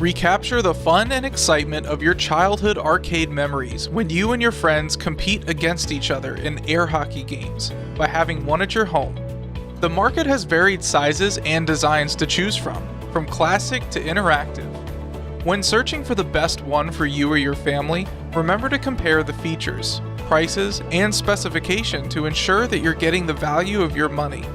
Recapture the fun and excitement of your childhood arcade memories when you and your friends compete against each other in air hockey games by having one at your home. The market has varied sizes and designs to choose from classic to interactive. When searching for the best one for you or your family, remember to compare the features, prices, and specification to ensure that you're getting the value of your money.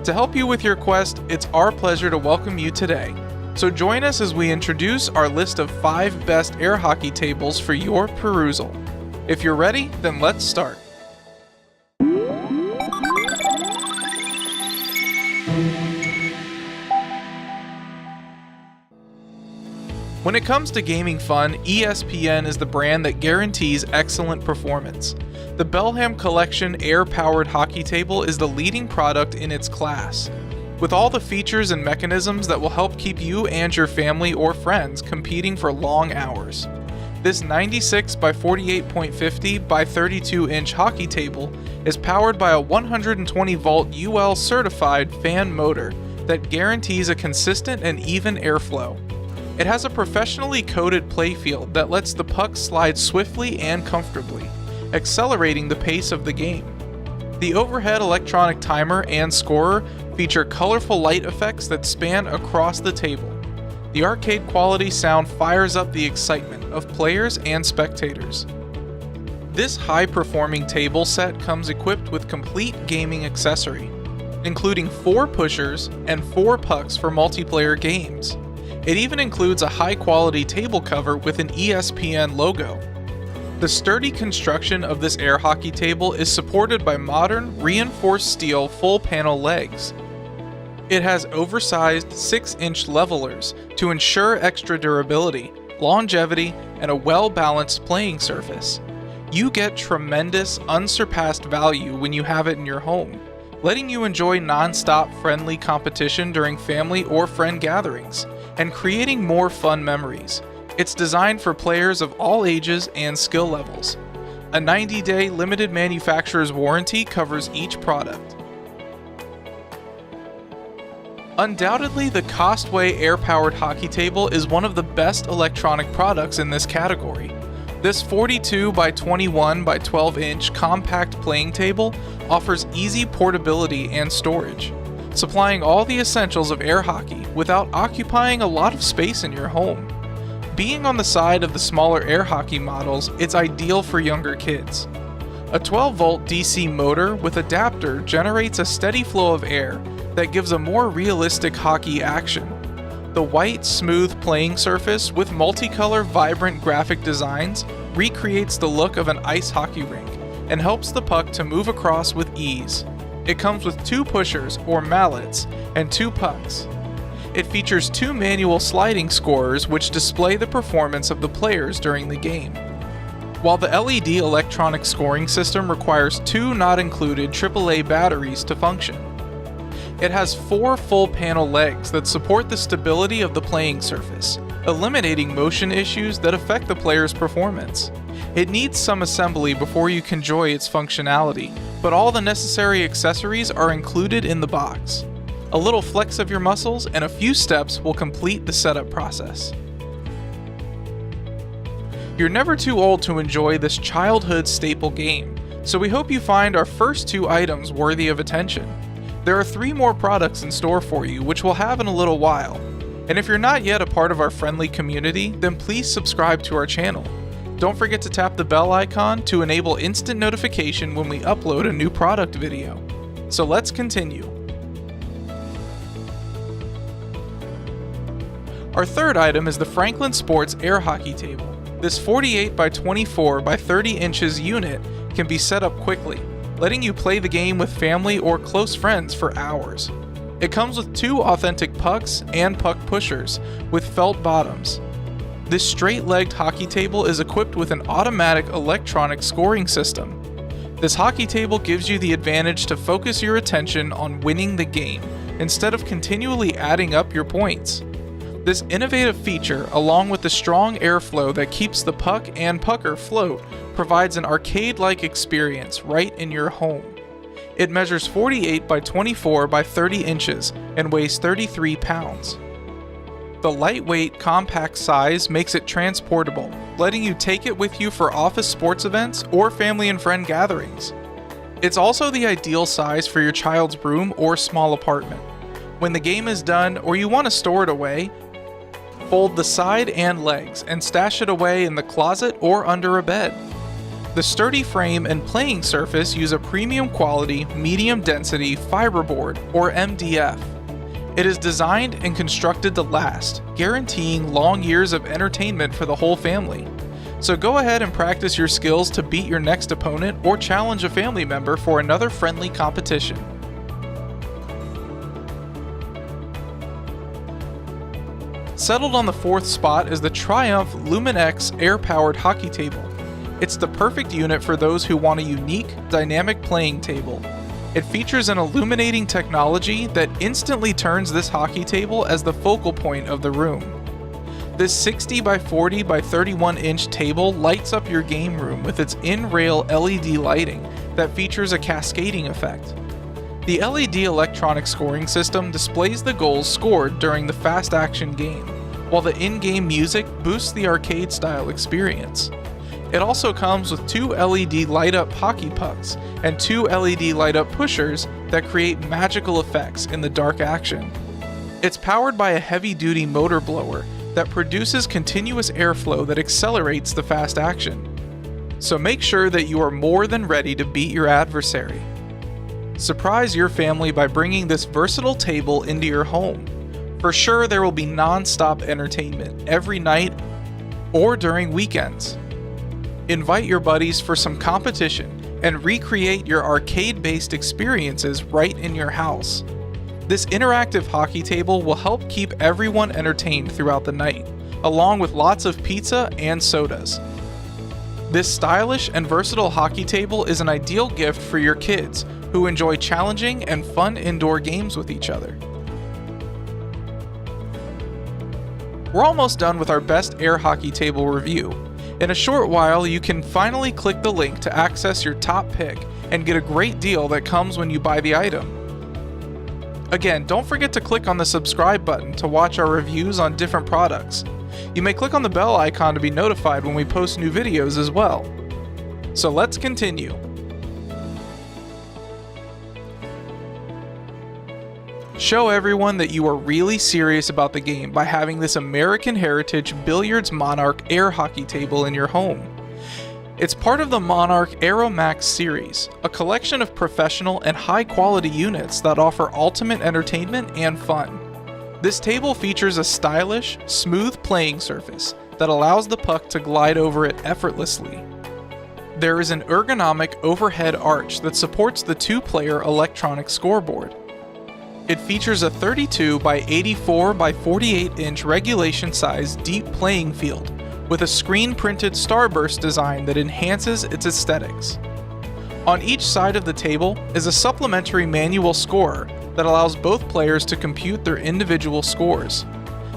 To help you with your quest, it's our pleasure to welcome you today. So join us as we introduce our list of 5 best air hockey tables for your perusal. If you're ready, then let's start. When it comes to gaming fun, ESPN is the brand that guarantees excellent performance. The Belham Collection air-powered hockey table is the leading product in its class, with all the features and mechanisms that will help keep you and your family or friends competing for long hours. This 96 by 48.50 by 32 inch hockey table is powered by a 120 volt UL certified fan motor that guarantees a consistent and even airflow. It has a professionally coated playfield that lets the puck slide swiftly and comfortably, accelerating the pace of the game. The overhead electronic timer and scorer feature colorful light effects that span across the table. The arcade quality sound fires up the excitement of players and spectators. This high-performing table set comes equipped with complete gaming accessory, including 4 pushers and 4 pucks for multiplayer games. It even includes a high-quality table cover with an ESPN logo. The sturdy construction of this air hockey table is supported by modern, reinforced steel full-panel legs. It has oversized 6-inch levelers to ensure extra durability, longevity, and a well-balanced playing surface. You get tremendous, unsurpassed value when you have it in your home, letting you enjoy non-stop friendly competition during family or friend gatherings, and creating more fun memories. It's designed for players of all ages and skill levels. A 90-day limited manufacturer's warranty covers each product. Undoubtedly, the Costway air-powered hockey table is one of the best electronic products in this category. This 42 by 21 by 12 inch compact playing table offers easy portability and storage, supplying all the essentials of air hockey without occupying a lot of space in your home. Being on the side of the smaller air hockey models, it's ideal for younger kids. A 12-volt DC motor with adapter generates a steady flow of air that gives a more realistic hockey action. The white, smooth playing surface with multicolor, vibrant graphic designs recreates the look of an ice hockey rink and helps the puck to move across with ease. It comes with 2 pushers or mallets and 2 pucks. It features 2 manual sliding scorers which display the performance of the players during the game, while the LED electronic scoring system requires 2 not included AAA batteries to function. It has 4 full panel legs that support the stability of the playing surface, eliminating motion issues that affect the player's performance. It needs some assembly before you can enjoy its functionality, but all the necessary accessories are included in the box. A little flex of your muscles and a few steps will complete the setup process. You're never too old to enjoy this childhood staple game, so we hope you find our first 2 items worthy of attention. There are 3 more products in store for you, which we'll have in a little while. And if you're not yet a part of our friendly community, then please subscribe to our channel. Don't forget to tap the bell icon to enable instant notification when we upload a new product video. So let's continue. Our third item is the Franklin Sports air hockey table. This 48 by 24 by 30 inches unit can be set up quickly, letting you play the game with family or close friends for hours. It comes with 2 authentic pucks and puck pushers with felt bottoms. This straight-legged hockey table is equipped with an automatic electronic scoring system. This hockey table gives you the advantage to focus your attention on winning the game instead of continually adding up your points. This innovative feature, along with the strong airflow that keeps the puck and pucker float, provides an arcade-like experience right in your home. It measures 48 by 24 by 30 inches and weighs 33 pounds. The lightweight, compact size makes it transportable, letting you take it with you for office sports events or family and friend gatherings. It's also the ideal size for your child's room or small apartment. When the game is done or you want to store it away, fold the side and legs and stash it away in the closet or under a bed. The sturdy frame and playing surface use a premium quality, medium density fiberboard or MDF. It is designed and constructed to last, guaranteeing long years of entertainment for the whole family. So go ahead and practice your skills to beat your next opponent or challenge a family member for another friendly competition. Settled on the 4th spot is the Triumph Lumen-X air-powered hockey table. It's the perfect unit for those who want a unique, dynamic playing table. It features an illuminating technology that instantly turns this hockey table as the focal point of the room. This 60 by 40 by 31 inch table lights up your game room with its in-rail LED lighting that features a cascading effect. The LED electronic scoring system displays the goals scored during the fast action game, while the in-game music boosts the arcade-style experience. It also comes with 2 LED light-up hockey pucks and 2 LED light-up pushers that create magical effects in the dark action. It's powered by a heavy-duty motor blower that produces continuous airflow that accelerates the fast action. So make sure that you are more than ready to beat your adversary. Surprise your family by bringing this versatile table into your home. For sure, there will be non-stop entertainment every night or during weekends. Invite your buddies for some competition and recreate your arcade-based experiences right in your house. This interactive hockey table will help keep everyone entertained throughout the night, along with lots of pizza and sodas. This stylish and versatile hockey table is an ideal gift for your kids who enjoy challenging and fun indoor games with each other. We're almost done with our best air hockey table review. In a short while, you can finally click the link to access your top pick and get a great deal that comes when you buy the item. Again, don't forget to click on the subscribe button to watch our reviews on different products. You may click on the bell icon to be notified when we post new videos as well. So let's continue. Show everyone that you are really serious about the game by having this American Heritage Billiards Monarch air hockey table in your home. It's part of the Monarch Aero Max series, a collection of professional and high-quality units that offer ultimate entertainment and fun. This table features a stylish, smooth playing surface that allows the puck to glide over it effortlessly. There is an ergonomic overhead arch that supports the 2-player electronic scoreboard. It features a 32 by 84 by 48 inch regulation size deep playing field with a screen printed starburst design that enhances its aesthetics. On each side of the table is a supplementary manual scorer that allows both players to compute their individual scores.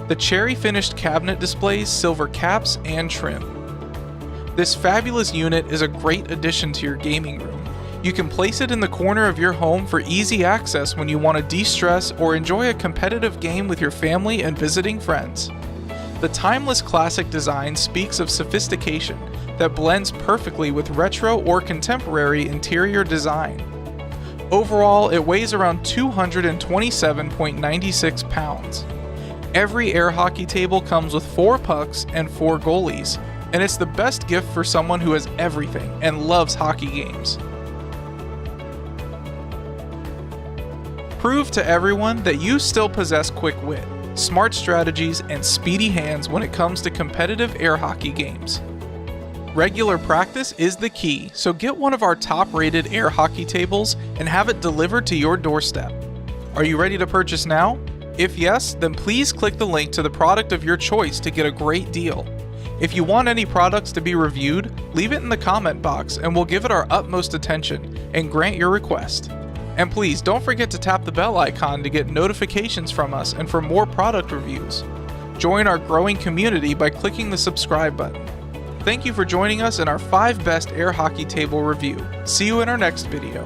The cherry finished cabinet displays silver caps and trim. This fabulous unit is a great addition to your gaming room. You can place it in the corner of your home for easy access when you want to de-stress or enjoy a competitive game with your family and visiting friends. The timeless classic design speaks of sophistication that blends perfectly with retro or contemporary interior design. Overall, it weighs around 227.96 pounds. Every air hockey table comes with 4 pucks and 4 goalies, and it's the best gift for someone who has everything and loves hockey games. Prove to everyone that you still possess quick wit, smart strategies, and speedy hands when it comes to competitive air hockey games. Regular practice is the key, so get one of our top-rated air hockey tables and have it delivered to your doorstep. Are you ready to purchase now? If yes, then please click the link to the product of your choice to get a great deal. If you want any products to be reviewed, leave it in the comment box and we'll give it our utmost attention and grant your request. And please don't forget to tap the bell icon to get notifications from us and for more product reviews. Join our growing community by clicking the subscribe button. Thank you for joining us in our 5 best air hockey table review. See you in our next video.